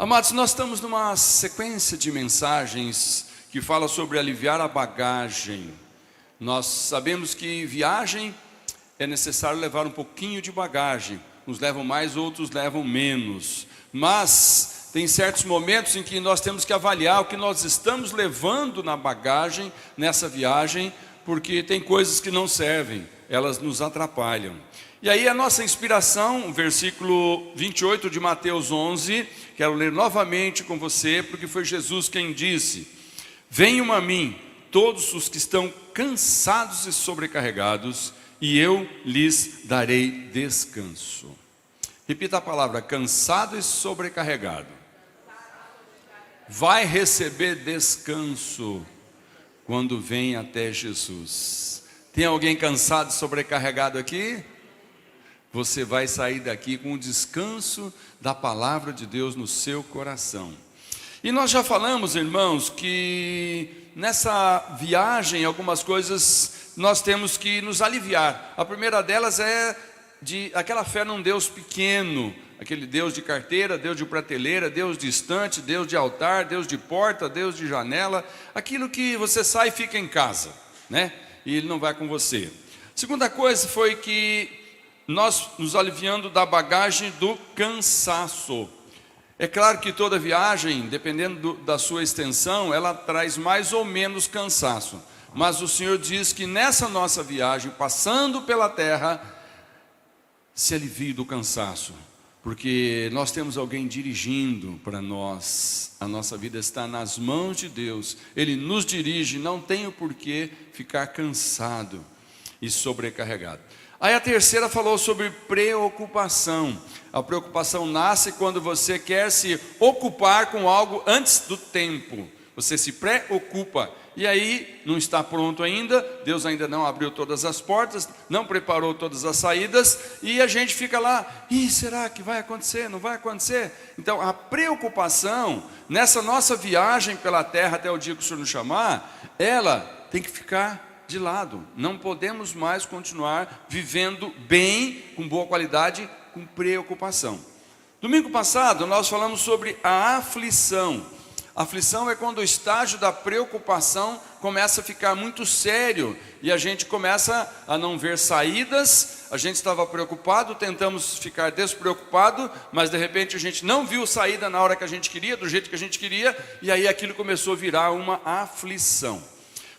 Amados, nós estamos numa sequência de mensagens que fala sobre aliviar a bagagem. Nós sabemos que viagem é necessário levar um pouquinho de bagagem. Uns levam mais, outros levam menos. Mas tem certos momentos em que nós temos que avaliar o que nós estamos levando na bagagem, nessa viagem, porque tem coisas que não servem, elas nos atrapalham. E aí a nossa inspiração, versículo 28 de Mateus 11, quero ler novamente com você, porque foi Jesus quem disse: venham a mim todos os que estão cansados e sobrecarregados, e eu lhes darei descanso. Repita a palavra: cansado e sobrecarregado. Vai receber descanso quando vem até Jesus. Tem alguém cansado e sobrecarregado aqui? Você vai sair daqui com o descanso da palavra de Deus no seu coração. E nós já falamos, irmãos, que nessa viagem algumas coisas nós temos que nos aliviar. A primeira delas é de aquela fé num Deus pequeno, aquele Deus de carteira, Deus de prateleira, Deus distante, Deus de altar, Deus de porta, Deus de janela, aquilo que você sai e fica em casa, né? E Ele não vai com você. Segunda coisa foi que nós nos aliviando da bagagem do cansaço. É claro que toda viagem, dependendo da sua extensão, ela traz mais ou menos cansaço. Mas o Senhor diz que nessa nossa viagem, passando pela terra, se alivie do cansaço. Porque nós temos alguém dirigindo para nós. A nossa vida está nas mãos de Deus. Ele nos dirige, não tem o porquê ficar cansado e sobrecarregado. Aí a terceira falou sobre preocupação. A preocupação nasce quando você quer se ocupar com algo antes do tempo. Você se preocupa e aí não está pronto ainda, Deus ainda não abriu todas as portas, não preparou todas as saídas, e a gente fica lá: será que vai acontecer? Não vai acontecer? Então a preocupação nessa nossa viagem pela terra até o dia que o Senhor nos chamar, ela tem que ficar de lado. Não podemos mais continuar vivendo bem, com boa qualidade, com preocupação. Domingo passado nós falamos sobre a aflição. A aflição é quando o estágio da preocupação começa a ficar muito sério e a gente começa a não ver saídas. A gente estava preocupado, tentamos ficar despreocupado, mas de repente a gente não viu saída na hora que a gente queria, do jeito que a gente queria, e aí aquilo começou a virar uma aflição.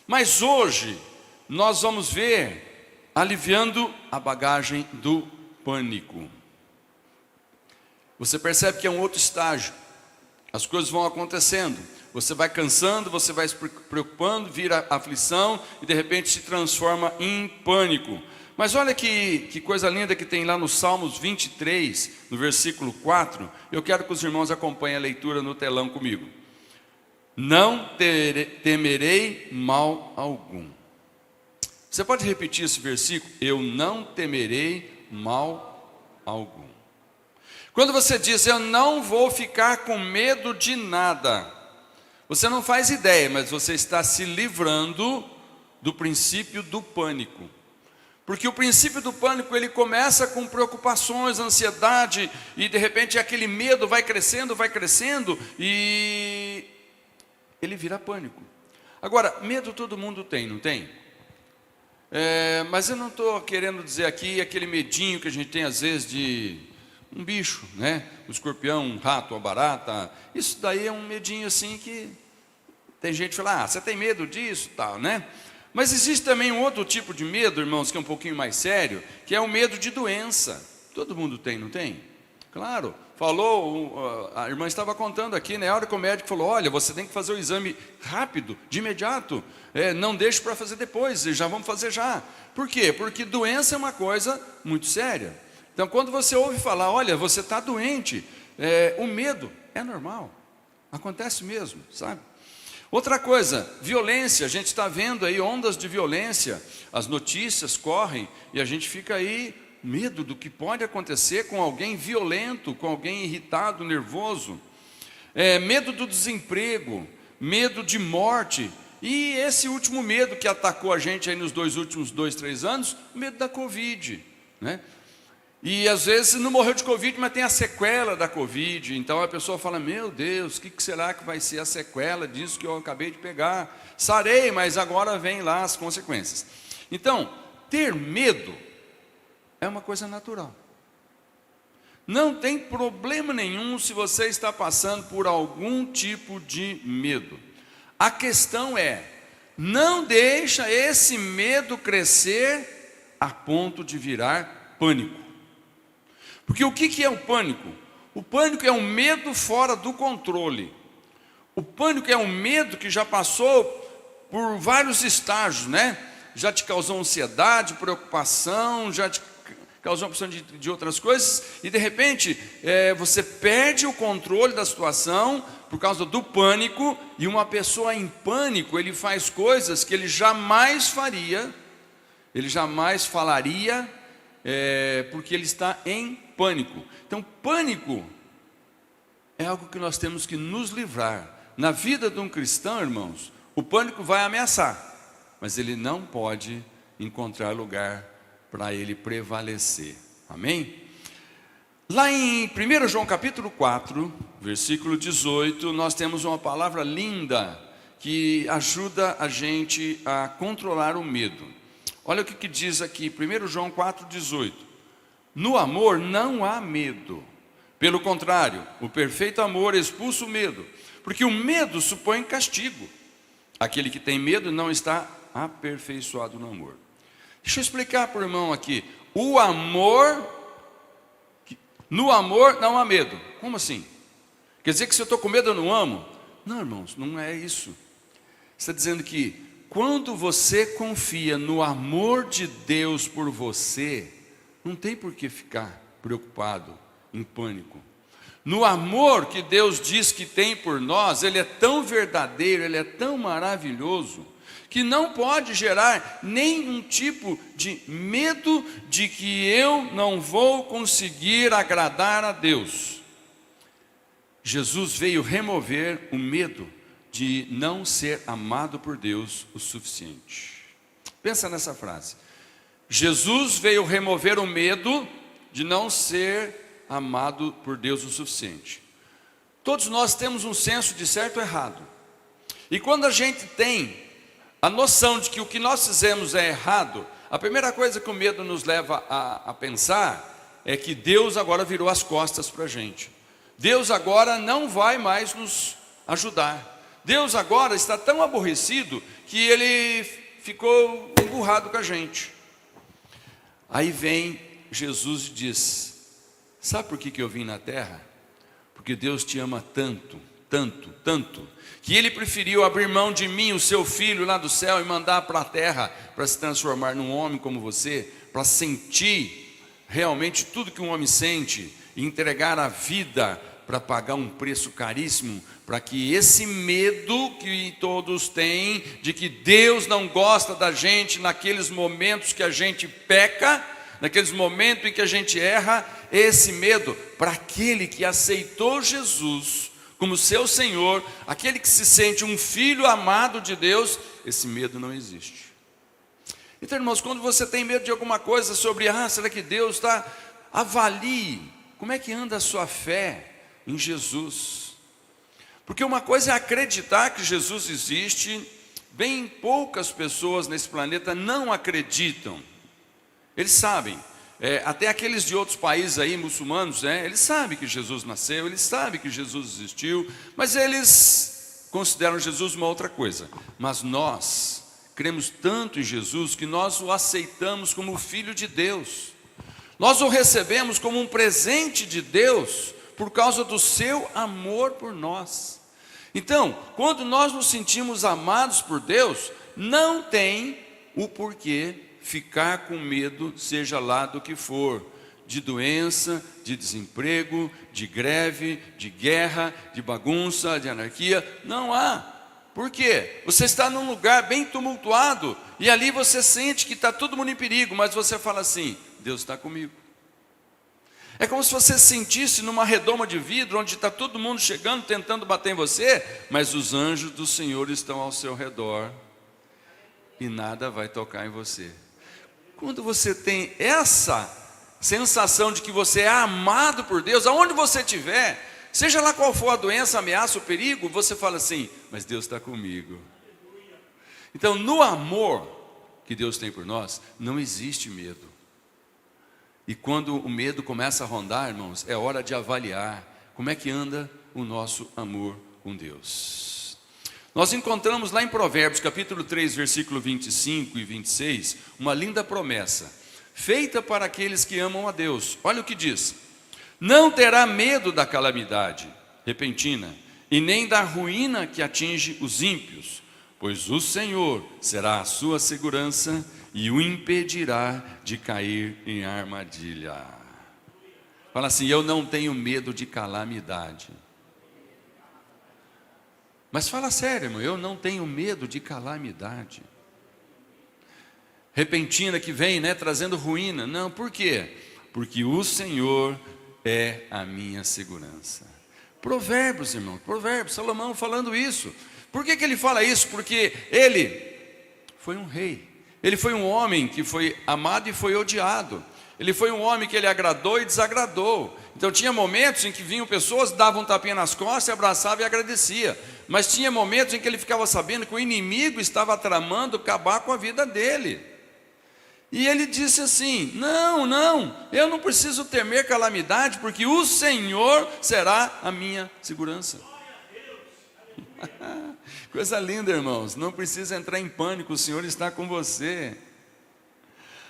Mas hoje nós vamos ver aliviando a bagagem do pânico. Você percebe que é um outro estágio. As coisas vão acontecendo. Você vai cansando, você vai se preocupando, vira aflição e de repente se transforma em pânico. Mas olha que coisa linda que tem lá no Salmos 23, no versículo 4. Eu quero que os irmãos acompanhem a leitura no telão comigo. Não temerei mal algum. Você pode repetir esse versículo? Eu não temerei mal algum. Quando você diz: eu não vou ficar com medo de nada, você não faz ideia, mas você está se livrando do princípio do pânico. Porque o princípio do pânico, ele começa com preocupações, ansiedade, e de repente aquele medo vai crescendo e ele vira pânico. Agora, medo todo mundo tem, não tem? Mas eu não estou querendo dizer aqui aquele medinho que a gente tem às vezes de um bicho, né? Um escorpião, um rato, uma barata. Isso daí é um medinho assim que tem gente que fala: você tem medo disso, tal, né? Mas existe também um outro tipo de medo, irmãos, que é um pouquinho mais sério, que é o medo de doença. Todo mundo tem, não tem? Claro. Falou, a irmã estava contando aqui, né? A hora que o médico falou: olha, você tem que fazer o exame rápido, de imediato, não deixe para fazer depois, já vamos fazer já. Por quê? Porque doença é uma coisa muito séria. Então quando você ouve falar: olha, você está doente, o medo é normal, acontece mesmo, sabe? Outra coisa, violência. A gente está vendo aí ondas de violência, as notícias correm e a gente fica aí medo do que pode acontecer com alguém violento, com alguém irritado, nervoso. Medo do desemprego, medo de morte. E esse último medo que atacou a gente aí nos últimos 2, 3 anos, o medo da Covid, né? E às vezes não morreu de Covid, mas tem a sequela da Covid. Então a pessoa fala, meu Deus, o que será que vai ser a sequela disso que eu acabei de pegar? Sarei, mas agora vem lá as consequências. Então, ter medo é uma coisa natural. Não tem problema nenhum se você está passando por algum tipo de medo. A questão é, não deixa esse medo crescer a ponto de virar pânico. Porque o que é o pânico? O pânico é um medo fora do controle. O pânico é um medo que já passou por vários estágios, né? Já te causou ansiedade, preocupação, já te causou uma opção de outras coisas, e de repente você perde o controle da situação por causa do pânico, e uma pessoa em pânico, ele faz coisas que ele jamais faria, ele jamais falaria, porque ele está em pânico. Então, pânico é algo que nós temos que nos livrar. Na vida de um cristão, irmãos, o pânico vai ameaçar, mas ele não pode encontrar lugar para ele prevalecer. Amém? Lá em 1 João capítulo 4, versículo 18, nós temos uma palavra linda que ajuda a gente a controlar o medo. Olha o que diz aqui, 1 João 4, 18. No amor não há medo. Pelo contrário, o perfeito amor expulsa o medo, porque o medo supõe castigo. Aquele que tem medo não está aperfeiçoado no amor. Deixa eu explicar para o irmão aqui. No amor não há medo. Como assim? Quer dizer que se eu estou com medo eu não amo? Não, irmãos, não é isso. Está dizendo que quando você confia no amor de Deus por você, não tem por que ficar preocupado, em pânico. No amor que Deus diz que tem por nós, ele é tão verdadeiro, ele é tão maravilhoso, que não pode gerar nenhum tipo de medo de que eu não vou conseguir agradar a Deus. Jesus veio remover o medo de não ser amado por Deus o suficiente. Pensa nessa frase. Jesus veio remover o medo de não ser amado por Deus o suficiente. Todos nós temos um senso de certo e errado. E quando a gente tem a noção de que o que nós fizemos é errado, a primeira coisa que o medo nos leva a pensar é que Deus agora virou as costas para a gente. Deus agora não vai mais nos ajudar. Deus agora está tão aborrecido que ele ficou emburrado com a gente. Aí vem Jesus e diz, sabe por que eu vim na terra? Porque Deus te ama tanto, tanto, tanto, que ele preferiu abrir mão de mim, o seu filho lá do céu, e mandar para a terra, para se transformar num homem como você, para sentir realmente tudo que um homem sente, e entregar a vida para pagar um preço caríssimo, para que esse medo que todos têm, de que Deus não gosta da gente naqueles momentos que a gente peca, naqueles momentos em que a gente erra, esse medo, para aquele que aceitou Jesus como seu Senhor, aquele que se sente um filho amado de Deus, esse medo não existe. Então, irmãos, quando você tem medo de alguma coisa sobre, será que Deus está? Avalie, como é que anda a sua fé em Jesus? Porque uma coisa é acreditar que Jesus existe, bem poucas pessoas nesse planeta não acreditam. Eles sabem, até aqueles de outros países aí, muçulmanos, eles sabem que Jesus nasceu, eles sabem que Jesus existiu, mas eles consideram Jesus uma outra coisa. Mas nós cremos tanto em Jesus que nós o aceitamos como Filho de Deus. Nós o recebemos como um presente de Deus por causa do seu amor por nós. Então, quando nós nos sentimos amados por Deus, não tem o porquê ficar com medo, seja lá do que for, de doença, de desemprego, de greve, de guerra, de bagunça, de anarquia. Não há. Por quê? Você está num lugar bem tumultuado e ali você sente que está todo mundo em perigo, mas você fala assim, Deus está comigo. É como se você sentisse numa redoma de vidro, onde está todo mundo chegando, tentando bater em você, mas os anjos do Senhor estão ao seu redor e nada vai tocar em você. Quando você tem essa sensação de que você é amado por Deus, aonde você estiver, seja lá qual for a doença, a ameaça, o perigo, você fala assim, mas Deus está comigo. Então, no amor que Deus tem por nós, não existe medo. E quando o medo começa a rondar, irmãos, é hora de avaliar como é que anda o nosso amor com Deus. Nós encontramos lá em Provérbios, capítulo 3, versículo 25 e 26, uma linda promessa, feita para aqueles que amam a Deus. Olha o que diz: não terá medo da calamidade repentina, e nem da ruína que atinge os ímpios, pois o Senhor será a sua segurança e o impedirá de cair em armadilha. Fala assim, eu não tenho medo de calamidade. Mas fala sério, irmão, eu não tenho medo de calamidade repentina que vem, trazendo ruína. Não, por quê? Porque o Senhor é a minha segurança. Provérbios, irmão, Provérbios, Salomão falando isso. Por que ele fala isso? Porque ele foi um rei, ele foi um homem que foi amado e foi odiado. Ele foi um homem que ele agradou e desagradou. Então tinha momentos em que vinham pessoas, davam um tapinha nas costas, abraçavam e agradecia. Mas tinha momentos em que ele ficava sabendo que o inimigo estava tramando acabar com a vida dele. E ele disse assim, não, eu não preciso temer calamidade, porque o Senhor será a minha segurança. Coisa linda, irmãos, não precisa entrar em pânico, o Senhor está com você.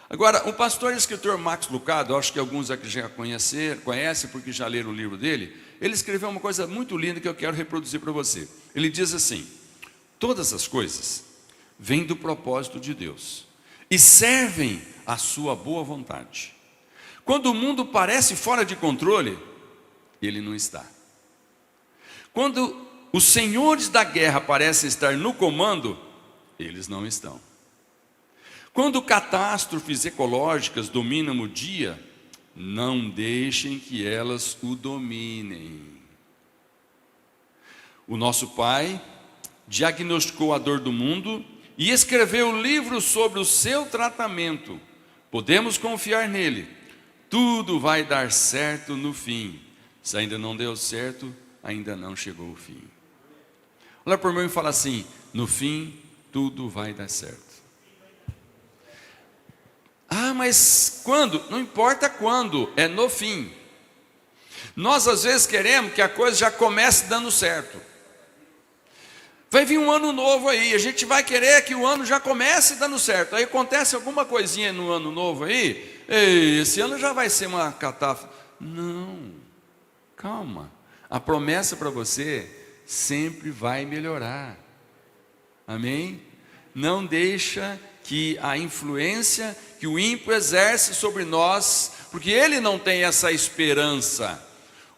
Agora, o pastor e escritor Max Lucado, acho que alguns aqui já conhecem porque já leram o livro dele, ele escreveu uma coisa muito linda que eu quero reproduzir para você. Ele diz assim, todas as coisas vêm do propósito de Deus e servem à sua boa vontade. Quando o mundo parece fora de controle, ele não está. Quando os senhores da guerra parecem estar no comando, eles não estão. Quando catástrofes ecológicas dominam o dia, não deixem que elas o dominem. O nosso Pai diagnosticou a dor do mundo e escreveu um livro sobre o seu tratamento. Podemos confiar nele. Tudo vai dar certo no fim. Se ainda não deu certo, ainda não chegou o fim. Olha para o meu e fala assim, no fim, tudo vai dar certo. Ah, mas quando? Não importa quando, é no fim. Nós às vezes queremos que a coisa já comece dando certo. Vai vir um ano novo aí, a gente vai querer que o ano já comece dando certo. Aí acontece alguma coisinha no ano novo aí, esse ano já vai ser uma catástrofe. Não, calma. A promessa para você sempre vai melhorar. Amém? Não deixa que a influência que o ímpio exerce sobre nós, porque ele não tem essa esperança.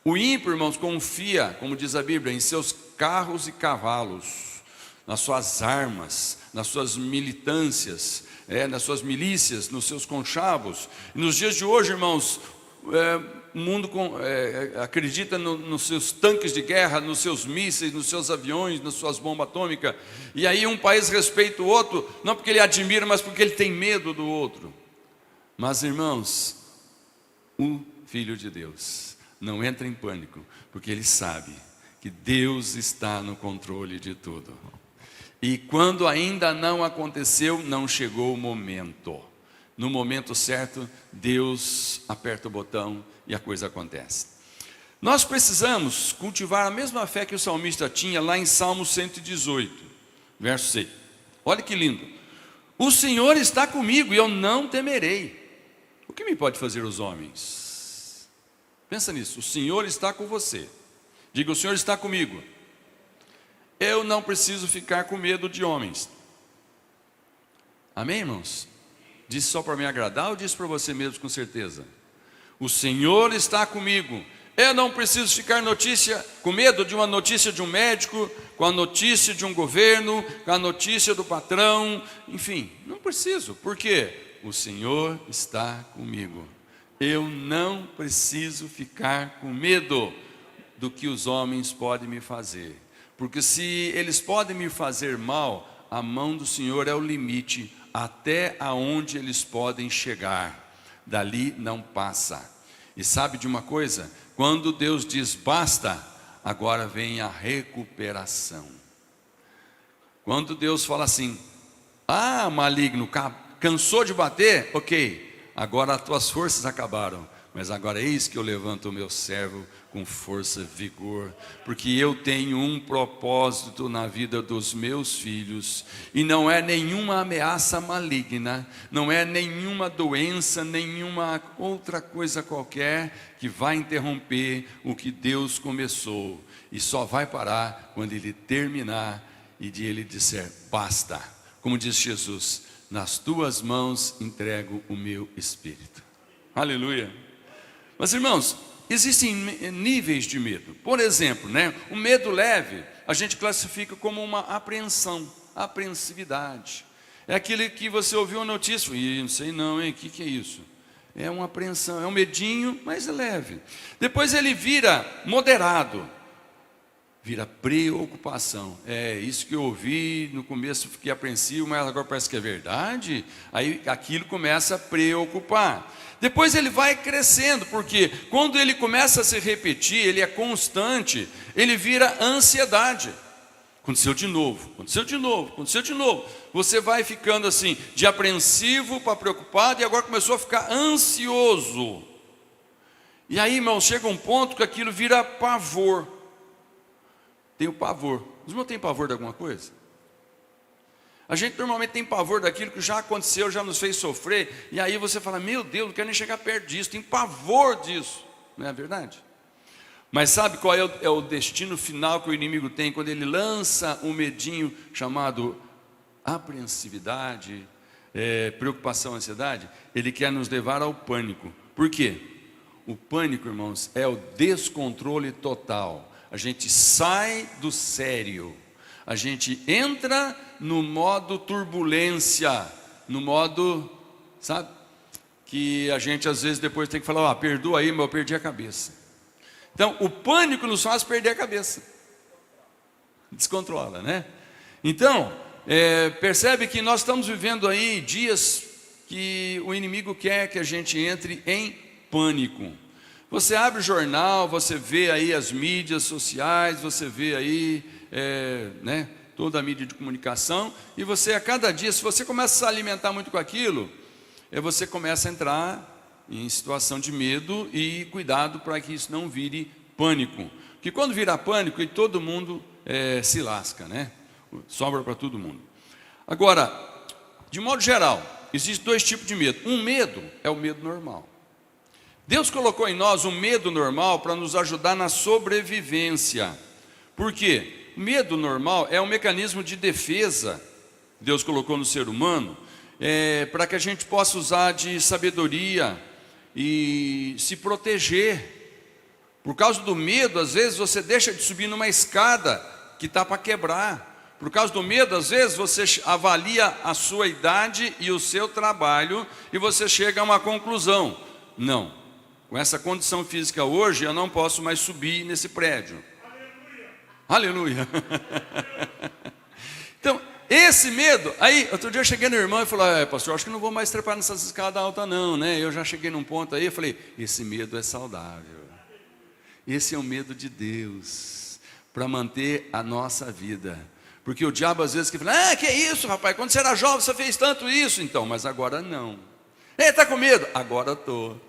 O ímpio, irmãos, confia, como diz a Bíblia, em seus carros e cavalos, nas suas armas, nas suas militâncias, nas suas milícias, nos seus conchavos. E nos dias de hoje, irmãos, o mundo acredita nos seus tanques de guerra, nos seus mísseis, nos seus aviões, nas suas bombas atômicas. E aí um país respeita o outro, não porque ele admira, mas porque ele tem medo do outro. Mas, irmãos, o Filho de Deus não entra em pânico, porque ele sabe que Deus está no controle de tudo. E quando ainda não aconteceu, não chegou o momento. No momento certo, Deus aperta o botão e a coisa acontece. Nós precisamos cultivar a mesma fé que o salmista tinha lá em Salmo 118, verso 6. Olha que lindo. O Senhor está comigo e eu não temerei. O que me pode fazer os homens? Pensa nisso, o Senhor está com você. Diga, o Senhor está comigo. Eu não preciso ficar com medo de homens. Amém, irmãos? Disse só para me agradar ou disse para você mesmo com certeza? O Senhor está comigo. Eu não preciso ficar com medo de uma notícia de um médico, com a notícia de um governo, com a notícia do patrão. Enfim, não preciso. Por quê? O Senhor está comigo. Eu não preciso ficar com medo do que os homens podem me fazer. Porque se eles podem me fazer mal, a mão do Senhor é o limite até aonde eles podem chegar. dali não passa. E sabe de uma coisa? Quando Deus diz basta, agora vem a recuperação. Quando Deus fala assim, maligno, cansou de bater? Ok, agora as tuas forças acabaram, mas agora eis que eu levanto o meu servo com força, vigor, porque eu tenho um propósito na vida dos meus filhos, e não é nenhuma ameaça maligna, não é nenhuma doença, nenhuma outra coisa qualquer que vai interromper o que Deus começou, e só vai parar quando Ele terminar e de Ele disser basta. Como diz Jesus, nas tuas mãos entrego o meu espírito. Aleluia. Mas irmãos, existem níveis de medo. Por exemplo, o medo leve a gente classifica como uma apreensão, apreensividade. É aquele que você ouviu a notícia, e não sei não, hein, o que é isso? É uma apreensão, é um medinho, mas é leve. Depois ele vira moderado, vira preocupação. É isso que eu ouvi, no começo fiquei apreensivo, mas agora parece que é verdade. Aí aquilo começa a preocupar. Depois ele vai crescendo, porque quando ele começa a se repetir, ele é constante, ele vira ansiedade. Aconteceu de novo, aconteceu de novo, aconteceu de novo. Você vai ficando assim, de apreensivo para preocupado, e agora começou a ficar ansioso. E aí, irmão, chega um ponto que aquilo vira pavor. Tem o pavor. Os irmãos têm pavor de alguma coisa? A gente normalmente tem pavor daquilo que já aconteceu, já nos fez sofrer, e aí você fala, meu Deus, não quero nem chegar perto disso, tem pavor disso. Não é verdade? Mas sabe qual é o destino final que o inimigo tem quando ele lança um medinho chamado apreensividade, preocupação, ansiedade? Ele quer nos levar ao pânico. Por quê? O pânico, irmãos, é o descontrole total. A gente sai do sério, a gente entra no modo turbulência, no modo, sabe, que a gente às vezes depois tem que falar, perdoa aí, mas eu perdi a cabeça. Então, o pânico nos faz perder a cabeça, descontrola, né? Então, percebe que nós estamos vivendo aí dias que o inimigo quer que a gente entre em pânico. Você abre o jornal, você vê aí as mídias sociais, você vê aí, toda a mídia de comunicação, e você a cada dia, se você começa a se alimentar muito com aquilo, você começa a entrar em situação de medo e cuidado para que isso não vire pânico. Porque quando virar pânico, todo mundo se lasca, sobra para todo mundo. Agora, de modo geral, existem dois tipos de medo. Um medo é o medo normal. Deus colocou em nós um medo normal para nos ajudar na sobrevivência. Por quê? O medo normal é um mecanismo de defesa que Deus colocou no ser humano, para que a gente possa usar de sabedoria e se proteger. Por causa do medo, às vezes você deixa de subir numa escada que está para quebrar. Por causa do medo, às vezes você avalia a sua idade e o seu trabalho e você chega a uma conclusão. Não. Com essa condição física hoje, eu não posso mais subir nesse prédio. Aleluia! Aleluia. Então, esse medo, aí, outro dia eu cheguei no irmão e falei, pastor, acho que não vou mais trepar nessas escadas altas não, Eu já cheguei num ponto aí, eu falei, esse medo é saudável. Esse é o medo de Deus, para manter a nossa vida. Porque o diabo às vezes que fala, que é isso, rapaz, quando você era jovem você fez tanto isso. Então, mas agora não. Está com medo? Agora estou.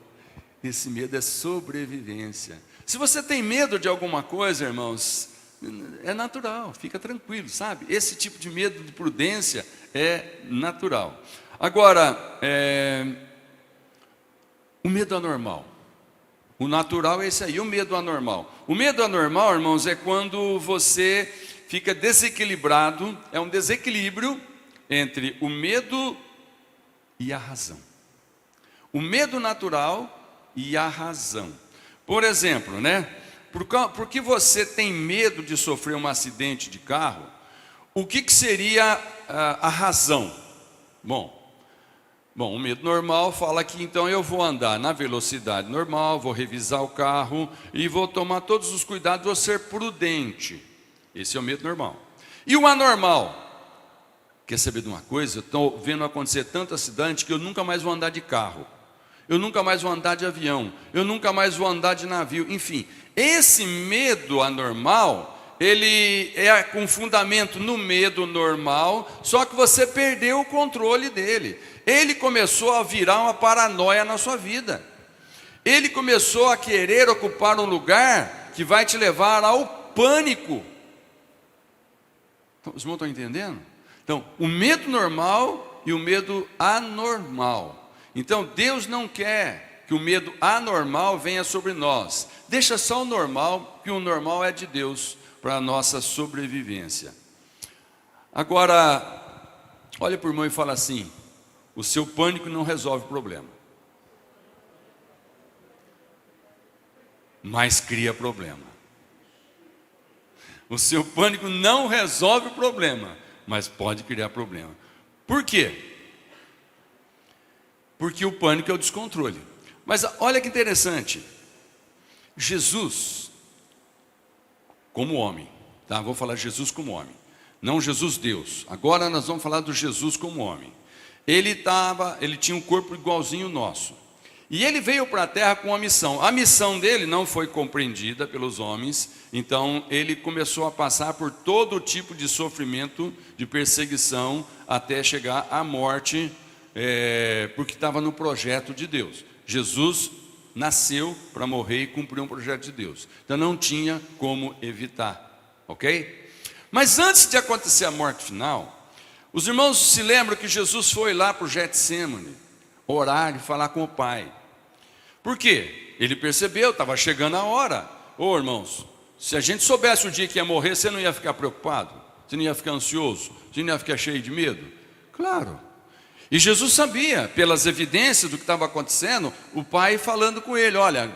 Esse medo é sobrevivência. Se você tem medo de alguma coisa, irmãos, é natural, fica tranquilo, sabe? Esse tipo de medo de prudência é natural. Agora, o medo anormal. O natural é esse aí, o medo anormal. O medo anormal, irmãos, é quando você fica desequilibrado, é um desequilíbrio entre o medo e a razão. O medo natural e a razão. Por exemplo, porque você tem medo de sofrer um acidente de carro, o que seria a razão? Bom, o medo normal fala que então eu vou andar na velocidade normal, vou revisar o carro e vou tomar todos os cuidados, vou ser prudente. Esse é o medo normal. E o anormal? Quer saber de uma coisa? Eu estou vendo acontecer tanto acidente que eu nunca mais vou andar de carro. eu nunca mais vou andar de avião, eu nunca mais vou andar de navio, enfim. Esse medo anormal, ele é com fundamento no medo normal, só que você perdeu o controle dele. Ele começou a virar uma paranoia na sua vida. Ele começou a querer ocupar um lugar que vai te levar ao pânico. Então, os irmãos estão entendendo? Então, o medo normal e o medo anormal. Então, Deus não quer que o medo anormal venha sobre nós. Deixa só o normal, que o normal é de Deus para a nossa sobrevivência. Agora, olha para o irmão e fala assim: o seu pânico não resolve o problema, mas cria problema. O seu pânico não resolve o problema, mas pode criar problema. Por quê? Porque o pânico é o descontrole. Mas olha que interessante. Jesus, como homem, tá? Vou falar Jesus como homem, não Jesus Deus. Agora nós vamos falar do Jesus como homem. Ele tinha um corpo igualzinho ao nosso. E ele veio para a terra com uma missão. A missão dele não foi compreendida pelos homens, então ele começou a passar por todo tipo de sofrimento, de perseguição, até chegar à morte, porque estava no projeto de Deus. Jesus nasceu para morrer e cumprir um projeto de Deus. Então não tinha como evitar, ok? Mas antes de acontecer a morte final, os irmãos se lembram que Jesus foi lá para o Getsêmani, orar e falar com o Pai. Por quê? Ele percebeu, estava chegando a hora. Ô irmãos, se a gente soubesse o dia que ia morrer, você não ia ficar preocupado? Você não ia ficar ansioso? Você não ia ficar cheio de medo? Claro. E Jesus sabia, pelas evidências do que estava acontecendo, o Pai falando com ele: olha,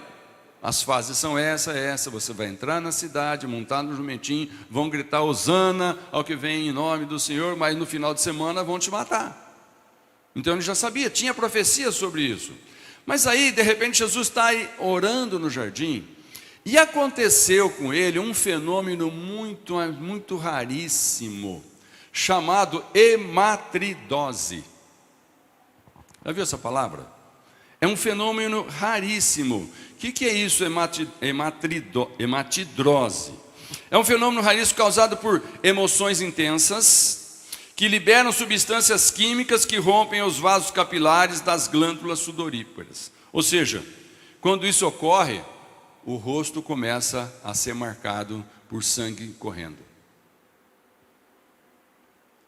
as fases são essa, você vai entrar na cidade, montar no jumentinho, vão gritar hosana ao que vem em nome do Senhor, mas no final de semana vão te matar. Então ele já sabia, tinha profecia sobre isso. Mas aí, de repente, Jesus está aí orando no jardim, e aconteceu com ele um fenômeno muito raríssimo, chamado hematidrose. Já viu essa palavra? É um fenômeno raríssimo. O que é isso, hematidrose? É um fenômeno raríssimo causado por emoções intensas, que liberam substâncias químicas que rompem os vasos capilares das glândulas sudoríparas. Ou seja, quando isso ocorre, o rosto começa a ser marcado por sangue correndo.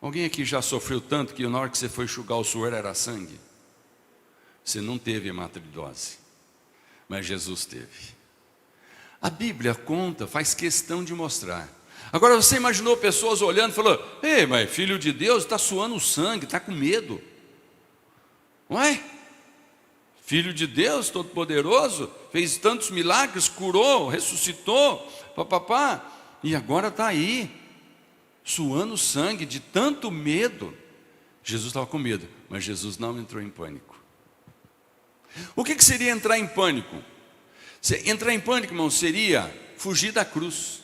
Alguém aqui já sofreu tanto que na hora que você foi enxugar o suor era sangue? Você não teve hematidrose, mas Jesus teve. A Bíblia conta, faz questão de mostrar. Agora você imaginou pessoas olhando e falando: ei, mas filho de Deus está suando sangue, está com medo. Ué? Filho de Deus, todo-poderoso, fez tantos milagres, curou, ressuscitou, papapá, e agora está aí, suando sangue de tanto medo. Jesus estava com medo, mas Jesus não entrou em pânico. O que seria entrar em pânico? Entrar em pânico, irmão, seria fugir da cruz.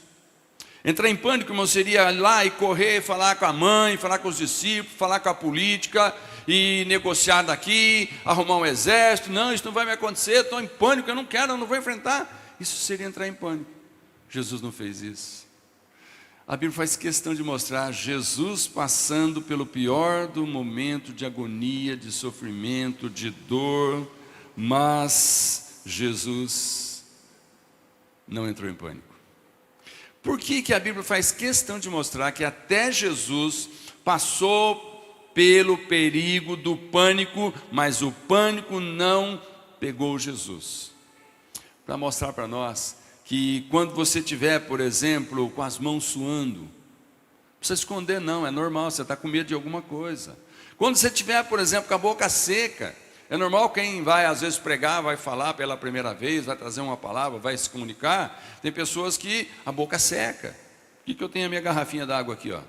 Entrar em pânico, irmão, seria ir lá e correr, falar com a mãe, falar com os discípulos, falar com a política, e negociar daqui, arrumar um exército. Não, isso não vai me acontecer, estou em pânico, eu não vou enfrentar. Isso seria entrar em pânico. Jesus não fez isso. A Bíblia faz questão de mostrar Jesus passando pelo pior do momento de agonia, de sofrimento, de dor, mas Jesus não entrou em pânico. Por que a Bíblia faz questão de mostrar que até Jesus passou pelo perigo do pânico, mas o pânico não pegou Jesus? Para mostrar para nós que quando você tiver, por exemplo, com as mãos suando, não precisa esconder não, é normal, você está com medo de alguma coisa. Quando você tiver, por exemplo, com a boca seca, é normal quem vai às vezes pregar, vai falar pela primeira vez, vai trazer uma palavra, vai se comunicar. Tem pessoas que a boca seca. Por que eu tenho a minha garrafinha d'água aqui, ó?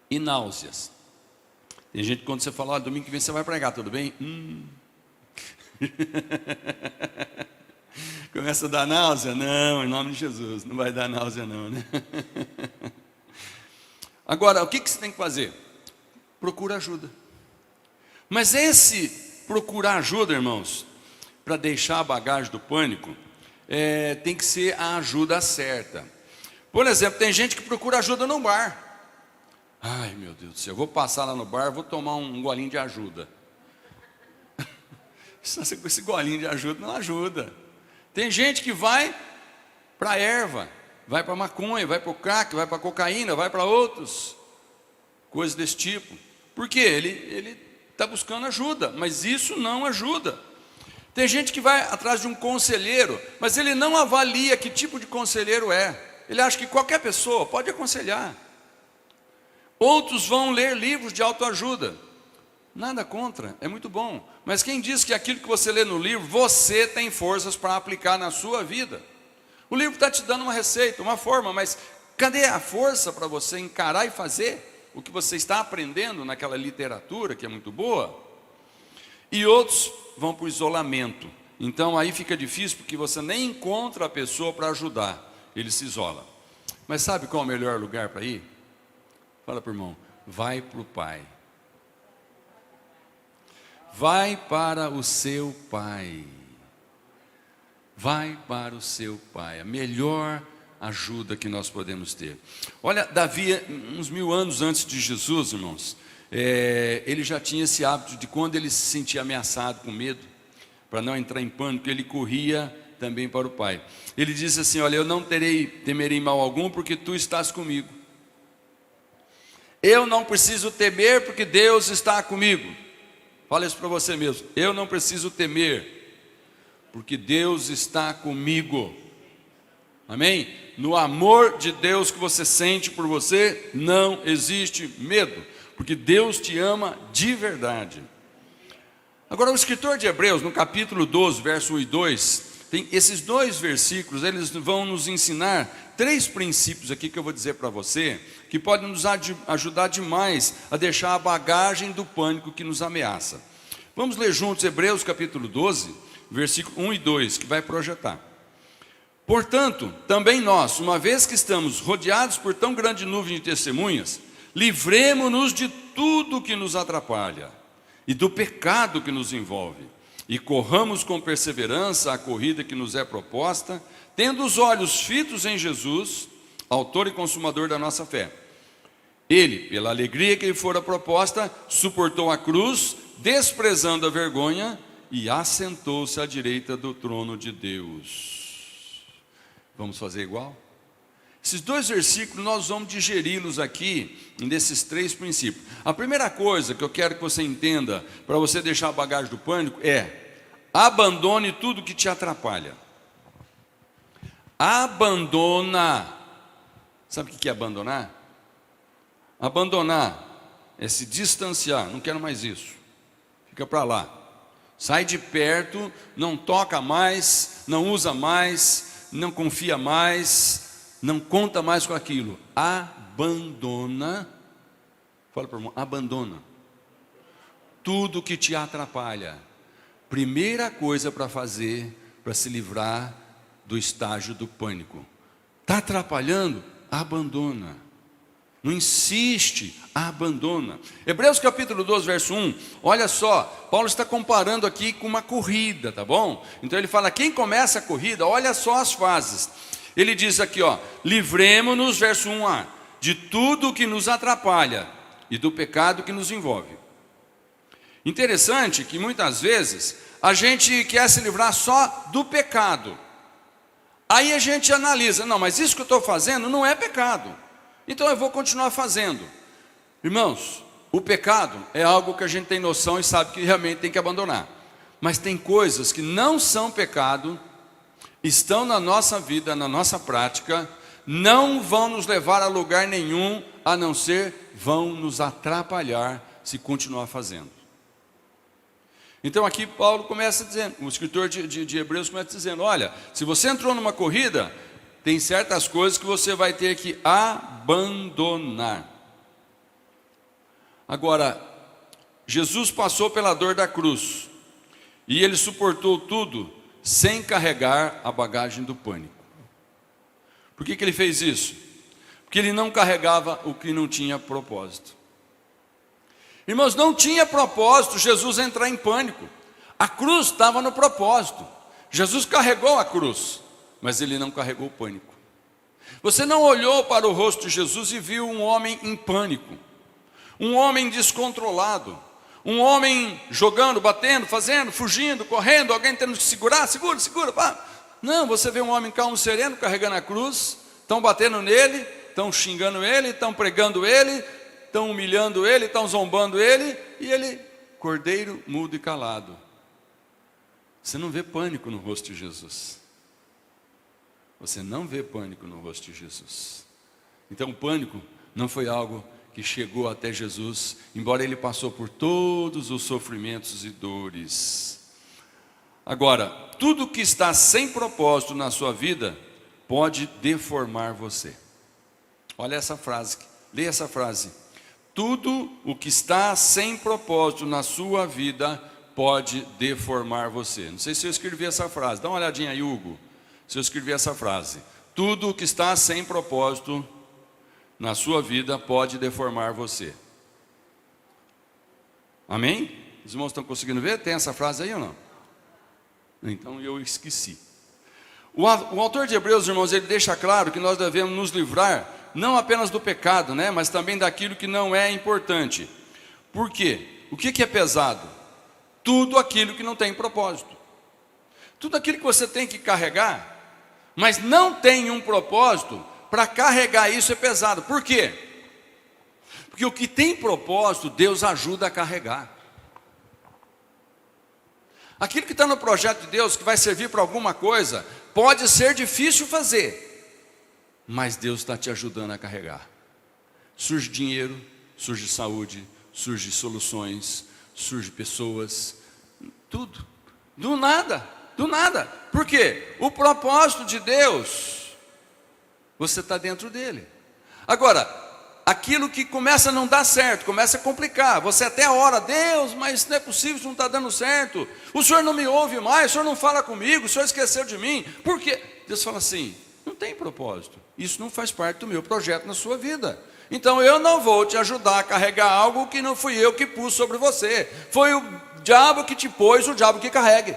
E náuseas. Tem gente que quando você fala: domingo que vem você vai pregar, tudo bem? Começa a dar náusea? Não, em nome de Jesus, não vai dar náusea não, né? Agora, o que você tem que fazer? procura ajuda. Mas esse procurar ajuda, irmãos, para deixar a bagagem do pânico, tem que ser a ajuda certa. Por exemplo, tem gente que procura ajuda no bar. Ai, meu Deus do céu, eu vou passar lá no bar, vou tomar um golinho de ajuda. Esse golinho de ajuda não ajuda. Tem gente que vai para a erva, vai para a maconha, vai para o crack, vai para a cocaína, vai para outros, coisas desse tipo. Por quê? Ele está buscando ajuda, mas isso não ajuda. Tem gente que vai atrás de um conselheiro, mas ele não avalia que tipo de conselheiro é. Ele acha que qualquer pessoa pode aconselhar. Outros vão ler livros de autoajuda. Nada contra, é muito bom. Mas quem diz que aquilo que você lê no livro, você tem forças para aplicar na sua vida? O livro está te dando uma receita, uma forma, mas cadê a força para você encarar e fazer o que você está aprendendo naquela literatura que é muito boa? E outros vão para o isolamento. Então aí fica difícil porque você nem encontra a pessoa para ajudar. Ele se isola. Mas sabe qual é o melhor lugar para ir? Fala para o irmão, vai para o Pai. Vai para o seu Pai. Vai para o seu Pai. A melhor ajuda que nós podemos ter. Olha, Davi, uns 1000 anos antes de Jesus, irmãos, ele já tinha esse hábito de quando ele se sentia ameaçado, com medo, para não entrar em pânico, ele corria também para o Pai. Ele disse assim, olha, eu não temerei mal algum, porque tu estás comigo. Eu não preciso temer, porque Deus está comigo. Fala isso para você mesmo. Eu não preciso temer, porque Deus está comigo. Amém? No amor de Deus que você sente por você, não existe medo, porque Deus te ama de verdade. Agora, o escritor de Hebreus, no capítulo 12, verso 1 e 2, tem esses 2 versículos, eles vão nos ensinar 3 princípios aqui que eu vou dizer para você, que podem nos ajudar demais a deixar a bagagem do pânico que nos ameaça. Vamos ler juntos Hebreus capítulo 12, versículo 1 e 2, que vai projetar. Portanto, também nós, uma vez que estamos rodeados por tão grande nuvem de testemunhas, livremo-nos de tudo que nos atrapalha e do pecado que nos envolve, e corramos com perseverança a corrida que nos é proposta, tendo os olhos fitos em Jesus, autor e consumador da nossa fé. Ele, pela alegria que lhe fora proposta, suportou a cruz, desprezando a vergonha, e assentou-se à direita do trono de Deus. Vamos fazer igual? Esses 2 versículos nós vamos digeri-los aqui, nesses 3 princípios. A primeira coisa que eu quero que você entenda, para você deixar a bagagem do pânico, é: abandone tudo que te atrapalha. Abandona. Sabe o que é abandonar? Abandonar é se distanciar. Não quero mais isso. Fica para lá. Sai de perto, não toca mais, não usa mais, não confia mais, não conta mais com aquilo. Abandona. Fala para o irmão, abandona tudo que te atrapalha. Primeira coisa para fazer, para se livrar do estágio do pânico. Está atrapalhando? Abandona. Não insiste, abandona. Hebreus capítulo 12, verso 1, olha só, Paulo está comparando aqui com uma corrida, tá bom? Então ele fala, quem começa a corrida, olha só as fases. Ele diz aqui, ó, livremo-nos, verso 1a, de tudo que nos atrapalha e do pecado que nos envolve. Interessante que muitas vezes a gente quer se livrar só do pecado. Aí a gente analisa, não, mas isso que eu estou fazendo não é pecado, então eu vou continuar fazendo. Irmãos, o pecado é algo que a gente tem noção e sabe que realmente tem que abandonar. Mas tem coisas que não são pecado, estão na nossa vida, na nossa prática, não vão nos levar a lugar nenhum, a não ser vão nos atrapalhar se continuar fazendo. Então aqui Paulo começa dizendo, o escritor de Hebreus começa dizendo, olha, se você entrou numa corrida, tem certas coisas que você vai ter que abandonar. Agora, Jesus passou pela dor da cruz, e ele suportou tudo, sem carregar a bagagem do pânico. Por que ele fez isso? Porque ele não carregava o que não tinha propósito. Irmãos, não tinha propósito Jesus entrar em pânico. A cruz estava no propósito. Jesus carregou a cruz, mas ele não carregou o pânico. Você não olhou para o rosto de Jesus e viu um homem em pânico, um homem descontrolado, um homem jogando, batendo, fazendo, fugindo, correndo, alguém tendo que segurar, segura, pá. Não, você vê um homem calmo, sereno, carregando a cruz, estão batendo nele, estão xingando ele, estão pregando ele, estão humilhando ele, estão zombando ele, e ele, cordeiro, mudo e calado. Você não vê pânico no rosto de Jesus. Você não vê pânico no rosto de Jesus. Então o pânico não foi algo que chegou até Jesus, embora ele passou por todos os sofrimentos e dores. Agora, tudo que está sem propósito na sua vida pode deformar você. Olha essa frase, leia essa frase. Tudo o que está sem propósito na sua vida pode deformar você. Não sei se eu escrevi essa frase, dá uma olhadinha aí, Hugo. Se eu escrever essa frase: tudo o que está sem propósito na sua vida pode deformar você. Amém? Os irmãos estão conseguindo ver? Tem essa frase aí ou não? Então eu esqueci. O autor de Hebreus, irmãos, ele deixa claro que nós devemos nos livrar não apenas do pecado, né, mas também daquilo que não é importante. Por quê? O que é pesado? Tudo aquilo que não tem propósito. Tudo aquilo que você tem que carregar, mas não tem um propósito, para carregar isso é pesado. Por quê? Porque o que tem propósito, Deus ajuda a carregar. Aquilo que está no projeto de Deus, que vai servir para alguma coisa, pode ser difícil fazer, mas Deus está te ajudando a carregar. Surge dinheiro, surge saúde, surge soluções, surge pessoas, tudo, do nada. Por quê? O propósito de Deus, você está dentro dele. Agora, aquilo que começa a não dar certo, começa a complicar, você até ora: Deus, mas não é possível, isso não está dando certo, o Senhor não me ouve mais, o Senhor não fala comigo, o Senhor esqueceu de mim. Por quê? Deus fala assim: não tem propósito, isso não faz parte do meu projeto na sua vida, então eu não vou te ajudar a carregar algo que não fui eu que pus sobre você, foi o diabo que te pôs, o diabo que carregue.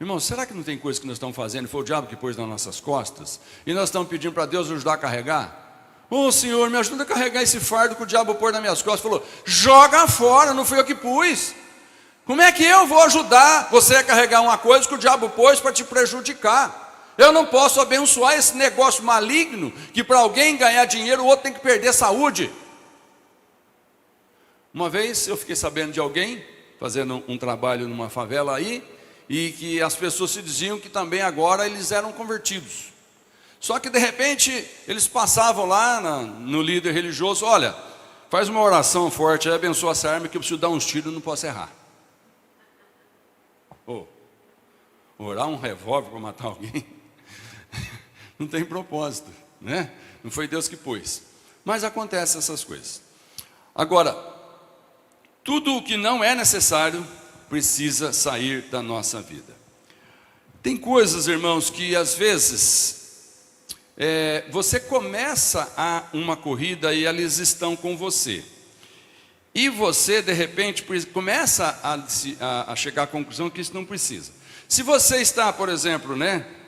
Irmão, será que não tem coisa que nós estamos fazendo, foi o diabo que pôs nas nossas costas, e nós estamos pedindo para Deus ajudar a carregar? Ô Senhor, me ajuda a carregar esse fardo que o diabo pôs nas minhas costas. Falou: joga fora, não fui eu que pus. Como é que eu vou ajudar você a carregar uma coisa que o diabo pôs para te prejudicar? Eu não posso abençoar esse negócio maligno, que para alguém ganhar dinheiro, o outro tem que perder saúde. Uma vez eu fiquei sabendo de alguém, fazendo um trabalho numa favela aí, e que as pessoas se diziam que também agora eles eram convertidos. Só que de repente eles passavam lá no líder religioso: olha, faz uma oração forte aí, abençoa essa arma que eu preciso dar uns tiros e não posso errar. Orar um revólver para matar alguém não tem propósito, né? Não foi Deus que pôs. Mas acontecem essas coisas. Agora, tudo o que não é necessário precisa sair da nossa vida. Tem coisas, irmãos, que às vezes você começa uma corrida e elas estão com você, e você de repente começa a chegar à conclusão que isso não precisa. Se você está, por exemplo,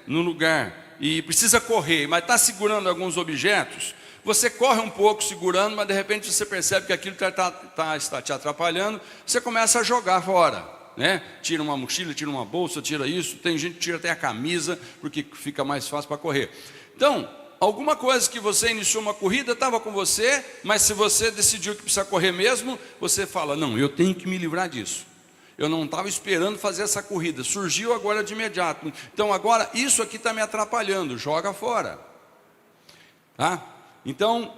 no lugar e precisa correr, mas está segurando alguns objetos, você corre um pouco segurando, mas de repente você percebe que aquilo está te atrapalhando, você começa a jogar fora, né? Tira uma mochila, tira uma bolsa, tira isso, tem gente que tira até a camisa, porque fica mais fácil para correr. Então, alguma coisa que você iniciou uma corrida, estava com você, mas se você decidiu que precisa correr mesmo, você fala: não, eu tenho que me livrar disso. Eu não estava esperando fazer essa corrida, surgiu agora de imediato. Então agora isso aqui está me atrapalhando, joga fora. Tá? Então,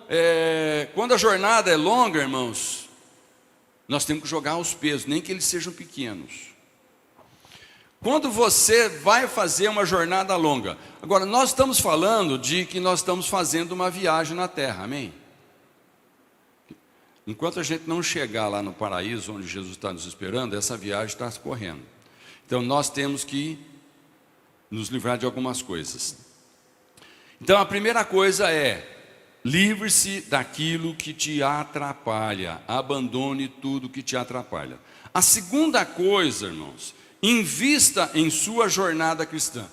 quando a jornada é longa, irmãos, nós temos que jogar os pesos, nem que eles sejam pequenos. Quando você vai fazer uma jornada longa, agora nós estamos falando de que nós estamos fazendo uma viagem na terra, amém? Enquanto a gente não chegar lá no paraíso, onde Jesus está nos esperando, essa viagem está correndo. Então nós temos que nos livrar de algumas coisas. Então a primeira coisa é: livre-se daquilo que te atrapalha, abandone tudo que te atrapalha. A segunda coisa, irmãos, invista em sua jornada cristã.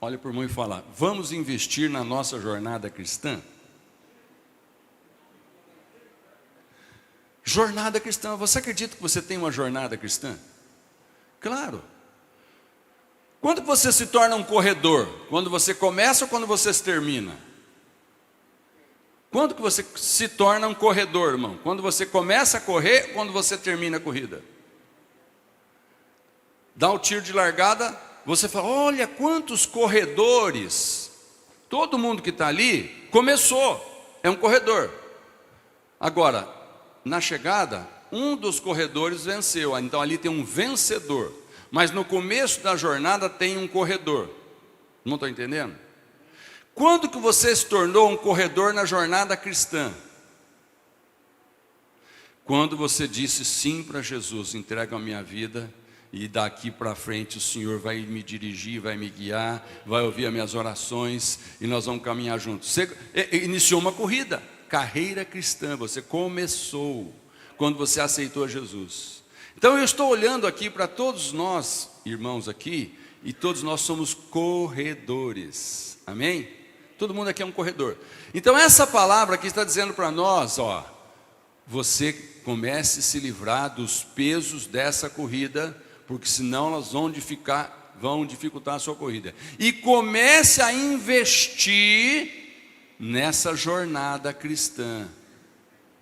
Olha para o irmão e fala: vamos investir na nossa jornada cristã? Jornada cristã, você acredita que você tem uma jornada cristã? Claro. Quando você se torna um corredor? Quando você começa ou quando você se termina? Quando que você se torna um corredor, irmão? Quando você começa a correr ou quando você termina a corrida? Dá o tiro de largada, você fala: olha quantos corredores. Todo mundo que está ali começou, é um corredor. Agora, na chegada, um dos corredores venceu, então ali tem um vencedor. Mas no começo da jornada tem um corredor. Não estou entendendo? Quando que você se tornou um corredor na jornada cristã? Quando você disse sim para Jesus: entrego a minha vida, e daqui para frente o Senhor vai me dirigir, vai me guiar, vai ouvir as minhas orações, e nós vamos caminhar juntos. Você iniciou uma corrida, carreira cristã, você começou quando você aceitou Jesus. Então eu estou olhando aqui para todos nós, irmãos aqui, e todos nós somos corredores, amém? Todo mundo aqui é um corredor. Então essa palavra aqui está dizendo para nós, ó, você comece a se livrar dos pesos dessa corrida, porque senão elas vão dificultar a sua corrida. E comece a investir nessa jornada cristã.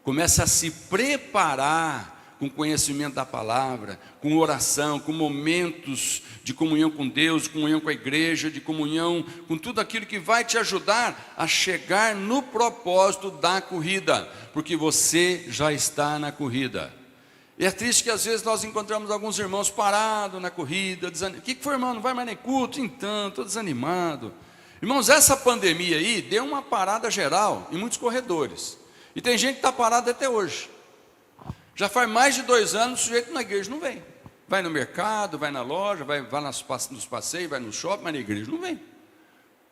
Comece a se preparar com conhecimento da palavra, com oração, com momentos de comunhão com Deus, de comunhão com a igreja, de comunhão com tudo aquilo que vai te ajudar a chegar no propósito da corrida, porque você já está na corrida. E é triste que às vezes nós encontramos alguns irmãos parados na corrida, o que foi, irmão, não vai mais nem culto? Então, estou desanimado. Irmãos, essa pandemia aí deu uma parada geral em muitos corredores, e tem gente que está parada até hoje. Já faz mais de 2 anos, o sujeito na igreja não vem. Vai no mercado, vai na loja, vai nos passeios, vai no shopping, mas na igreja não vem.